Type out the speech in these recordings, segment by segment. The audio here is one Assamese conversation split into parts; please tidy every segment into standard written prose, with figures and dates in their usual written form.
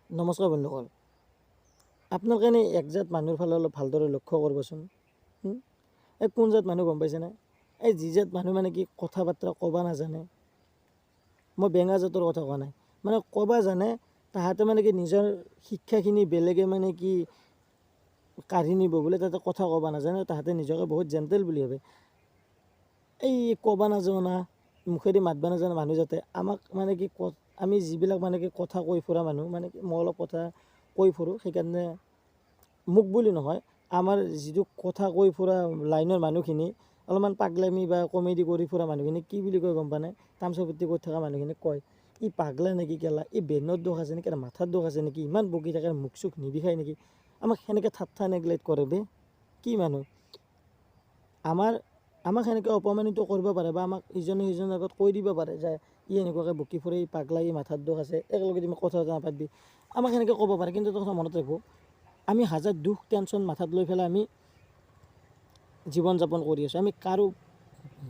নমস্কাৰ বন্ধুসকল, আপোনাৰ কাৰণে একজাত মানুহৰ ফালে অলপ ভালদৰে লক্ষ্য কৰিবচোন। এই কোন জাত মানুহ গম পাইছেনে? এই যি জাত মানুহ মানে কি কথা বাৰ্তা ক'বা নাজানে। মই বেঙা জাতৰ কথা কোৱা নাই, মানে ক'বা জানে, তাহাঁতে মানে কি নিজৰ শিক্ষাখিনি বেলেগে মানে কি কাঢ়ি নিব বোলে, তাতে কথা ক'বা নাজানে, তাহাঁতে নিজকে বহুত জেণ্টেল বুলি ভাবে। এই ক'বা নাজানা, মুখেদি মাতবা নাজানা মানুহ যাতে আমাক মানে কি আমি যিবিলাক মানে কি কথা কৈ ফুৰা মানুহ, মানে কি মই অলপ কথা কৈ ফুৰোঁ, সেইকাৰণে মোক বুলি নহয়, আমাৰ যিটো কথা কৈ ফুৰা লাইনৰ মানুহখিনি অলপমান পাগলামি বা কমেডি কৰি ফুৰা মানুহখিনি কি বুলি কয় গম পানে? তামচা ফূৰ্তি কৰি থকা মানুহখিনিক কয়, ই পাগলা নেকি কেলা, ই বেনৰ দুখ আছে নেকি, মাথাৰ দুখ আছে নেকি, ইমান বকি থাকে, মুখ চুখ নিবিষায় নেকি? আমাক সেনেকৈ ঠাট্টা নেগলেক্ট কৰে বে। কি মানুহ আমাক সেনেকৈ অপমানিত কৰিব পাৰে বা আমাক ইজনে সিজনৰ আগত কৈ দিব পাৰে যে ই এনেকুৱাকৈ বকি ফুৰে, ই পাগলা, ই মাথাৰ দুখ আছে, একেলগে তুমি কথা নাপাতিবি, আমাক সেনেকৈ ক'ব পাৰে। কিন্তু এটা কথা মনত ৰাখিব, আমি হাজাৰ দুখ টেনশ্যন মাথাত লৈ পেলাই আমি জীৱন যাপন কৰি আছোঁ। আমি কাৰো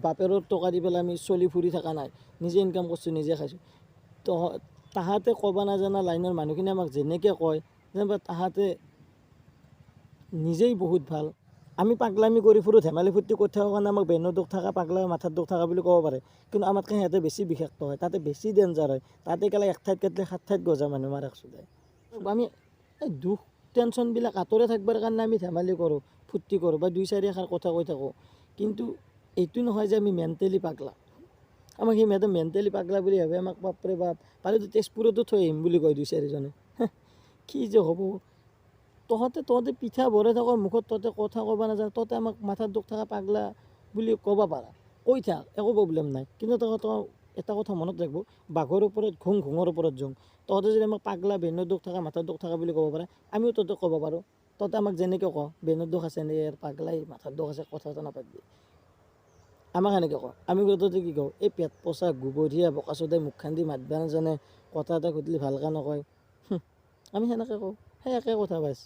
বাপেৰৰ টকা দি পেলাই আমি চলি ফুৰি থকা নাই, নিজে ইনকাম কৰিছোঁ, নিজে খাইছোঁ। তাহাঁতে ক'ব নাজানা লাইনৰ মানুহখিনি আমাক যেনেকৈ কয়, যেনিবা তাহাঁতে নিজেই বহুত ভাল। আমি পাগলামি কৰি ফুৰোঁ, ধেমালি ফূৰ্তি কৰি থকাৰ কাৰণে আমাক বেনৰ দুখ থকা, পাগলা মাথাৰ দুখ থকা বুলি ক'ব পাৰে। কিন্তু আমাতকৈ সিহঁতে বেছি বিষাক্ত হয়, তাতে বেছি ডেঞ্জাৰ হয়। তাতে কেলা এক ঠাইত কাটিলে 7 ঠাইত গজা মানুহ মাৰক চোদায়। আমি এই দুখ টেনশ্যনবিলাক আঁতৰে থাকিবৰ কাৰণে আমি ধেমালি কৰোঁ, ফূৰ্তি কৰোঁ বা 2-4 এষাৰ কথা কৈ থাকোঁ। কিন্তু এইটো নহয় যে আমি মেণ্টেলি পাগলা। আমাক সিহঁতে মেণ্টেলি পাগলা বুলি ভাবে, আমাক বাপৰে বাপ, পাৰিতো তেজপুৰতো থৈ আহিম বুলি কয় 2-4 জনে। কি যে হ'ব। তহঁতে পিঠা ভৰাই থাক মুখত, তহঁতে কথা ক'ব নাজানো, তহঁতে আমাক মাথাৰ দুখ থকা পাগলা বুলি ক'ব পাৰা, কৈ থাক, একো প্ৰব্লেম নাই। কিন্তু এটা কথা মনত ৰাখিব, বাঘৰ ওপৰত ঘোং, ঘোঙৰ ওপৰত জোং। তহঁতে যদি আমাক পাগলা, বেনৰ দুখ থকা, মাথাৰ দুখ থকা বুলি ক'ব পাৰে, আমিও তহঁতক ক'ব পাৰোঁ। তহঁতে আমাক যেনেকৈ কওঁ, বেনৰ দুখ আছে নে, পাগলাই, মাথাৰ দুখ আছে, কথা নাপাতিবি, আমাক সেনেকৈ কওঁ। আমি তহঁতে কি কওঁ, এই পেট পচা, গোবৰীয়া, বোকাচোদাই, মুখখন দি মাতবা নাজানে, কথা এটা সুধিলে ভালকৈ নকয়, আমি সেনেকৈ কওঁ। সেই একে কথা বাছ।